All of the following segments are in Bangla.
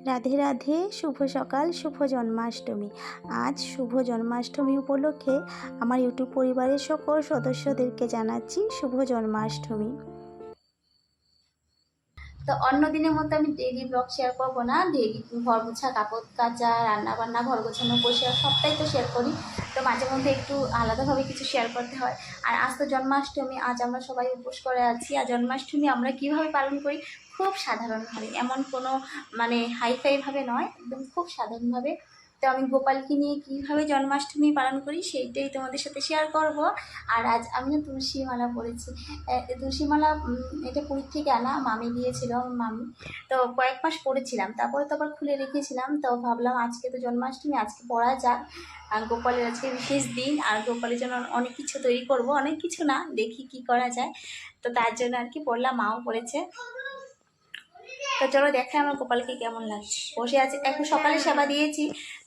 রাধে রাধে, শুভ সকাল, শুভ জন্মাষ্টমী। আজ শুভ জন্মাষ্টমী উপলক্ষে আমার ইউটিউব পরিবারের সকল সদস্যদেরকে জানাচ্ছি শুভ জন্মাষ্টমী। তো অন্য দিনের মতো আমি ডেইলি ব্লগ শেয়ার করবো না। ডেইলি ঘর মোছা, কাপড় কাচা, রান্না বান্না, ঘর গোছানো, পরিষ্কার সবটাই তো শেয়ার করি। তো মাঝে মধ্যে একটু আলাদাভাবে কিছু শেয়ার করতে হয়। আর আজ তো জন্মাষ্টমী, আজ আমরা সবাই উপোস করে আছি। আর জন্মাষ্টমী আমরা কীভাবে পালন করি, খুব সাধারণভাবে, এমন কোনো হাইফাইভাবে নয়, একদম খুব সাধারণভাবে। তো আমি গোপালকে নিয়ে কীভাবে জন্মাষ্টমী পালন করি সেইটাই তোমাদের সাথে শেয়ার করব। আর আজ আমি না তুলসী মালা পরেছি। তুলসী মালা এটা পুরীর থেকে আনা, মামি দিয়েছিল, মামি। তো কয়েক মাস পরেছিলাম, তারপরে তো আবার খুলে রেখেছিলাম। তো ভাবলাম আজকে তো জন্মাষ্টমী, আজকে পরা যাক। গোপালের আজকে বিশেষ দিন, আর গোপালের জন্য অনেক কিছু তৈরি করব, অনেক কিছু না, দেখি কি করা যায়। তো তার জন্য আর কি পরলাম, মাও পড়েছে। তো চলো দেখে আমার গোপালকে কেমন লাগছে। বসে আছে, এখন সকালে সেবা দিয়েছি,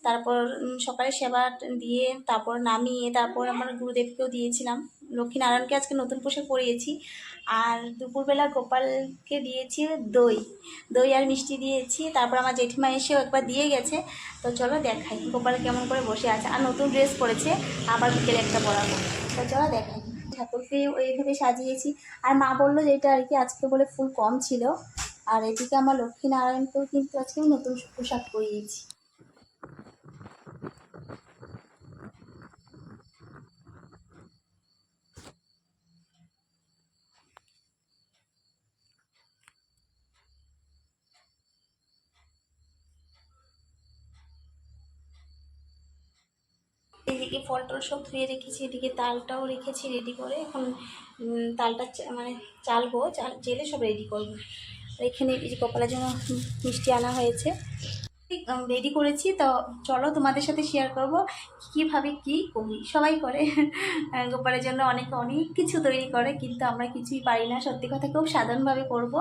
তারপর সকালে সেবা দিয়ে তারপর নামিয়ে তারপর আমার গুরুদেবকেও দিয়েছিলাম। লক্ষ্মীনারায়ণকে আজকে নতুন পোশাক পরিয়েছি। আর দুপুরবেলা গোপালকে দিয়েছি দই দই আর মিষ্টি দিয়েছি। তারপর আমার জেঠিমা এসেও একবার দিয়ে গেছে। তো চলো দেখাই গোপাল কেমন করে বসে আছে। আর নতুন ড্রেস পরেছে, আবার বিকেলে একটা পরাবো। তো চলো দেখাই। ঠাকুরকে ওইভাবে সাজিয়েছি। আর মা বললো যে এটা আর কি আজকে বলে ফুল কম ছিল। আর এদিকে আমার লক্ষ্মীনারায়ণকেও কিন্তু আজকে নতুন পোশাক পরিয়েছি। এদিকে ফল টল সব ধুয়ে রেখেছি, এদিকে তালটাও রেখেছি রেডি করে। এখন তালটা মানে চালবো, জেলে সব রেডি করবো। এখানে এই যে কপালের জন্য মিষ্টি আনা হয়েছে, রেডি করেছি। তো চলো তোমাদের সাথে শেয়ার করব কীভাবে কী করি। সবাই করে গোপালের জন্য অনেক অনেক কিছু তৈরি করে, কিন্তু আমরা কিছুই পারি না। সত্যি কথা, খুব সাধারণভাবে করব।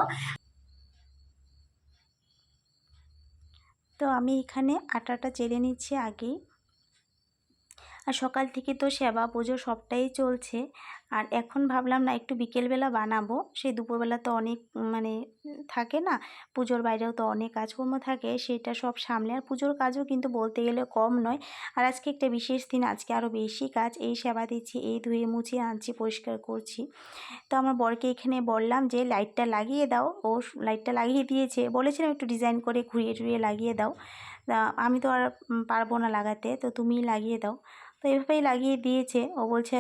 তো আমি এখানে আটাটা চেলে নিচ্ছি আগেই। আর সকাল থেকে তো সেবা পুজো সবটাই চলছে। আর এখন ভাবলাম না একটু বিকেলবেলা বানাবো, সেই দুপুরবেলা তো অনেক থাকে না, পুজোর বাইরেও তো অনেক কাজকর্ম থাকে, সেটা সব সামলে। আর পুজোর কাজও কিন্তু বলতে গেলে কম নয়। আর আজকে একটা বিশেষ দিন, আজকে আরও বেশি কাজ। এই সেবা দিচ্ছি, এই ধুয়ে মুছিয়ে আনছি, পরিষ্কার করছি। তো আমার বরকে এখানে বললাম যে লাইটটা লাগিয়ে দাও। ও লাইটটা লাগিয়ে দিয়েছে, বলেছিলাম একটু ডিজাইন করে ঘুরিয়ে টুরিয়ে লাগিয়ে দাও। আমি তো আর পারবো না লাগাতে, তো তুমিই লাগিয়ে দাও। তো এভাবেই লাগিয়ে দিয়েছে। ও বলছে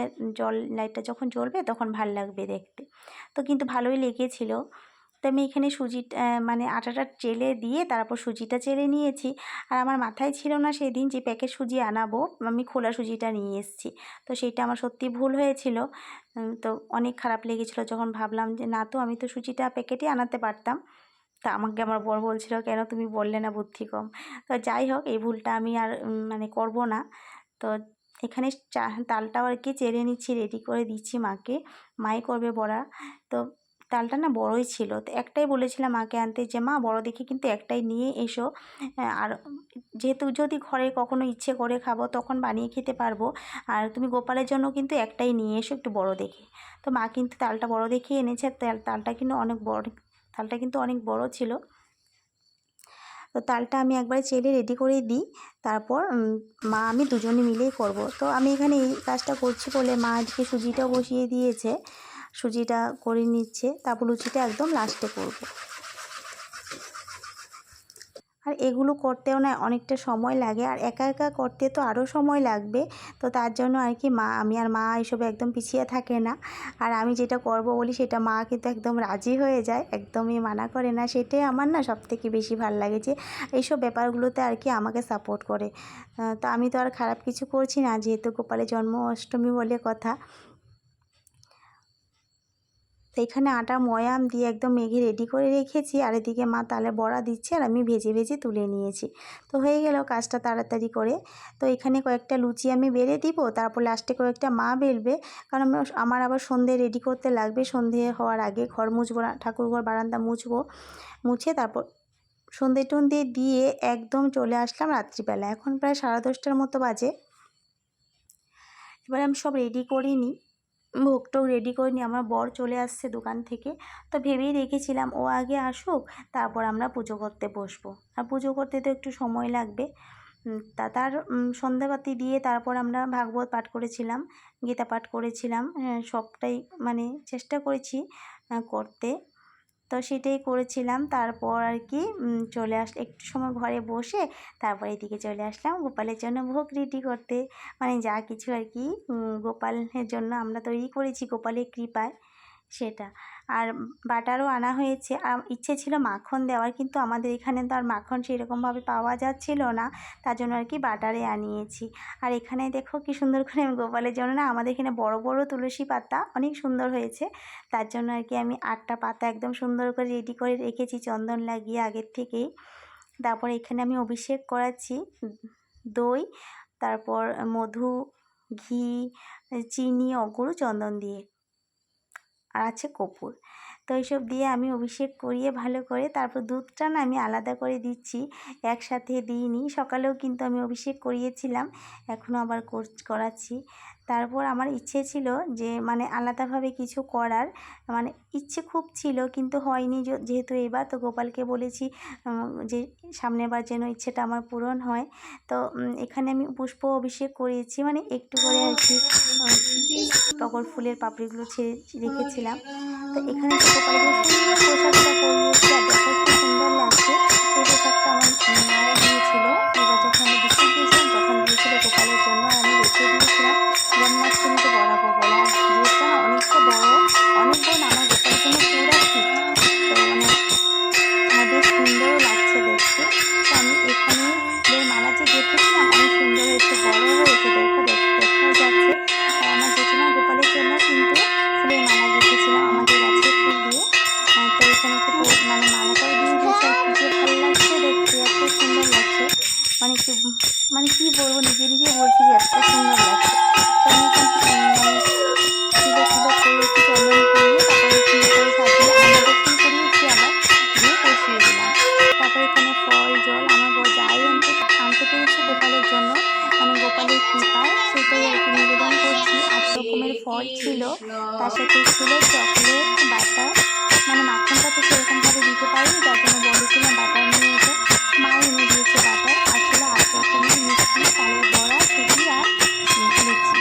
লাইটটা যখন জ্বলবে তখন ভাল লাগবে দেখতে। তো কিন্তু ভালোই লেগেছিল। তো আমি এখানে আটাটা চেলে দিয়ে তারপর সুজিটা চেলে নিয়েছি। আর আমার মাথায় ছিল না সেদিন যে প্যাকেট সুজি আনাবো, আমি খোলা সুজিটা নিয়ে এসেছি। তো সেইটা আমার সত্যি ভুল হয়েছিল। তো অনেক খারাপ লেগেছিলো যখন ভাবলাম যে না, তো আমি তো সুজিটা প্যাকেটে আনাতে পারতাম। তা আমাকে আমার বর বলছিল, কেন তুমি বললে না, বুদ্ধি কম। তো যাই হোক, এই ভুলটা আমি আর করব না। তো এখানে তালটাও আর কি চেড়ে নিচ্ছি, রেডি করে দিচ্ছি মাকে। মাই করবে বড়া। তো তালটা না বড়ই ছিল, তো একটাই বলেছিলাম মাকে আনতে, যে মা বড় দেখে কিন্তু একটাই নিয়ে এসো। আর যেহেতু যদি ঘরে কখনো ইচ্ছে করে খাবো তখন বানিয়ে খেতে পারবো। আর তুমি গোপালের জন্য কিন্তু একটাই নিয়ে এসো, একটু বড় দেখে। তো মা কিন্তু তালটা বড় দেখে এনেছে। তালটা কিন্তু অনেক বড় ছিল। তো তালটা আমি একবারে চেলে রেডি করে দিই। তারপর মা আমি দুজনে মিলেই করব। তো আমি এখানে এই কাজটা করছি বলে মা আজকে সুজিটাও বসিয়ে দিয়েছে, সুজিটা করে নিচ্ছে। তারপর লুচিটা একদম লাস্টে করব। আর এগুলো করতেও না অনেকটা সময় লাগে, আর একা একা করতে তো আরও সময় লাগবে। তো তার জন্য আর কি আমি আর মা এসবে একদম পিছিয়ে থাকে না। আর আমি যেটা করব বলি সেটা মা কিন্তু একদম রাজি হয়ে যায়, একদমই মানা করে না। সেটাই আমার না সবথেকে বেশি ভালো লাগে, যে এইসব ব্যাপারগুলোতে আর কি আমাকে সাপোর্ট করে। তো আমি তো আর খারাপ কিছু করছি না, যেহেতু গোপালের জন্মাষ্টমী বলে কথা। তো এখানে আটা ময়াম দিয়ে একদম মেঘে রেডি করে রেখেছি। আর এদিকে মা তালে বড়া দিচ্ছে, আর আমি ভেজে ভেজে তুলে নিয়েছি। তো হয়ে গেল কাজটা তাড়াতাড়ি করে। তো এখানে কয়েকটা লুচি আমি বেলে দিব, তারপর লাস্টে কয়েকটা মা বেলবে। কারণ আমার আবার সন্ধে রেডি করতে লাগবে, সন্ধে হওয়ার আগে ঘর মুছবো, ঠাকুরঘর বারান্দা মুছবো। মুছে তারপর সন্ধে টন্ধে দিয়ে একদম চলে আসলাম রাত্রিবেলা। এখন প্রায় 10:30টার মতো বাজে। এবার আমি সব রেডি করে নিই। ভোগ টোগ রেডি করে নিয়ে আমার বর চলে আসছে দোকান থেকে। তো ভেবেই রেখেছিলাম ও আগে আসুক, তারপর আমরা পুজো করতে বসবো। আর পুজো করতে তো একটু সময় লাগবে। তার সন্ধ্যাবাতি দিয়ে তারপর আমরা ভাগবত পাঠ করেছিলাম, গীতা পাঠ করেছিলাম। সবটাই মানে চেষ্টা করেছি করতে। তো সেটাই করেছিলাম। তারপর আর কি চলে একটু সময় ঘরে বসে তারপর এদিকে চলে আসলাম গোপালের জন্য ভোগ রেডি করতে। মানে যা কিছু আর কি গোপালের জন্য আমরা তৈরি করেছি গোপালের কৃপায় সেটা। আর বাটারও আনা হয়েছে। ইচ্ছে ছিল মাখন দেওয়ার, কিন্তু আমাদের এখানে তো আর মাখন সেরকমভাবে পাওয়া যাচ্ছিল না, তার জন্য আর কি বাটারে আনিয়েছি। আর এখানে দেখো কি সুন্দর করে আমি গোপালের জন্য না, আমাদের এখানে বড় বড় তুলসী পাতা অনেক সুন্দর হয়েছে, তার জন্য আর কি আমি 8টা পাতা একদম সুন্দর করে রেডি করে রেখেছি চন্দন লাগিয়ে আগের থেকেই। তারপর এখানে আমি অভিষেক করাচ্ছি দই, তারপর মধু, ঘি, চিনি, অগুরু, চন্দন দিয়ে, আর আছে কর্পূর। তো এইসব দিয়ে আমি অভিষেক করিয়ে ভালো করে তারপর দুধটা না আমি আলাদা করে দিচ্ছি, একসাথে দিইনি। সকালেও কিন্তু আমি অভিষেক করিয়েছিলাম, এখনও আবার করাচ্ছি। তারপর আমার ইচ্ছে ছিল যে মানে আলাদাভাবে কিছু করার, মানে ইচ্ছে খুব ছিল কিন্তু হয়নি। যেহেতু এবার তো গোপালকে বলেছি যে সামনের বার যেন ইচ্ছেটা আমার পূরণ হয়। তো এখানে আমি পুষ্প অভিষেক করিয়েছি, মানে একটু করে আর কি টগর ফুলের পাপড়িগুলো ছেড়ে রেখেছিলাম। তো এখানে যে গোপালের সুন্দর পোশাকটা পরিয়েছি আর দেখো খুব সুন্দর লাগছে। এই পোশাকটা আমার মারা দিয়েছিল, এবার যখন আমি বিক্রি দিয়েছিলাম তখন দিয়েছিল গোপালের জন্য, আর আমি রেখে দিয়েছিলাম জন্মাষ্টমীতে পরাবো বলে। আর ড্রেসটা না অনেকটা বড়, অনেক বড় না, আমার গোপালের জন্য পুরো ফিট। তো মানে বেশ সুন্দরও লাগছে দেখতে। তো আমি এখানে মালা যে গেঁথেছিলাম অনেক সুন্দর হয়েছে, বড় হয়েছে, দেখো দেখাও যাচ্ছে। আর আমার জেঠিমা গোপালের জন্য কিন্তু ফুলের মালা গেঁথেছিলাম আমাদের গাছের ফুল দিয়ে। তো এখানে একটু মানে মালাটাও দিয়ে দিয়েছে, আর কি যে ভালো লাগছে দেখতে, এত সুন্দর লাগছে। মানে কি বলবো, নিজে নিজে বলছি যে এত সুন্দর লাগছে। তো আমি মানে তিলক করিয়েছি, চন্দন করিয়ে তারপরে সুন্দর করে সাজিয়ে আলতা ফুল করিয়েছি, আবার দিয়ে বসিয়ে দিলাম। তারপরে এখানে ফল জল আমার বর যাই আনতে পেরেছি গোপালের জন্য, মানে গোপালের কৃপায় সেটাই আর কি নিবেদন করছি। 8 রকমের ফল ছিল, তার সাথে ছিল চকলেট, বাটার, মানে মাখনটা তো সেরকমভাবে দিতে পারিনি, যার জন্য বলেছিলাম বাটার নিয়ে এসে। মা এনে দিয়েছে বাটার, আর ছিল 8 রকমের মিষ্টি, তালের বড়া, সুজি আর লুচি।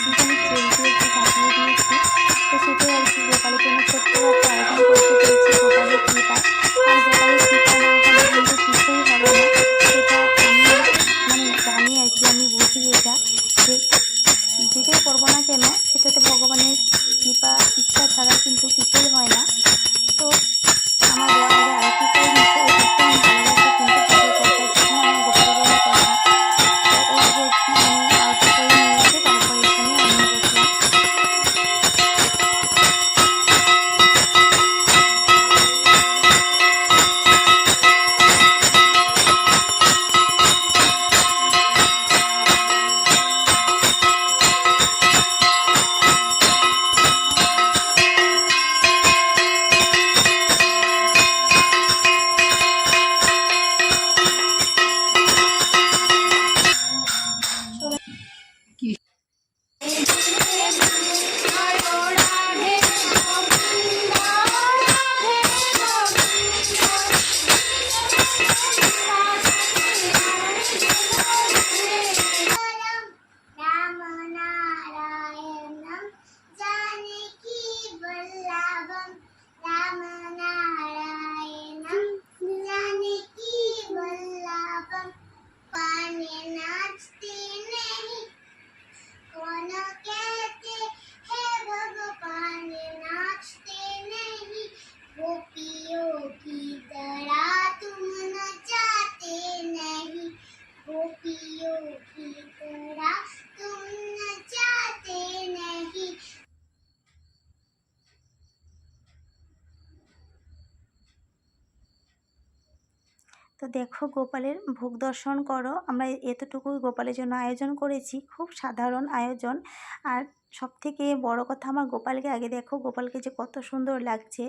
দুটো আমি চেল দিয়ে একটু সাজিয়ে দিয়েছি। তো সেটাই আর কি গোপালের জন্য ছোট্ট একটা আয়োজন করতে পেরেছি গোপালের কৃপায়। আর গোপালের কৃপা না হলে কিন্তু কিছুই হবে না, সেটা আমি মানে জানি আর কি, আমি বুঝি এটা, যে যেটাই করবো না কেন সেটাতে ভগবানের কৃপা ইচ্ছা ছাড়া কিন্তু কিছুই হয় না। তো আমার বর আগে আরতি করে নিচ্ছে, ও ভীষণ ভালোবাসে কিন্তু পুজো করতে, যখন আমার গোপালের জন্য কথা। তো ও আগে মানে আরতি করে নিয়েছে, তারপর এখানে আমি বসলাম। তো দেখো গোপালের ভোগ দর্শন করো, আমরা এতটুকুই গোপালের জন্য আয়োজন করেছি, খুব সাধারণ আয়োজন। আর সবথেকে বড় কথা, আমার গোপালকে আগে দেখো, গোপালকে যে কত সুন্দর লাগছে।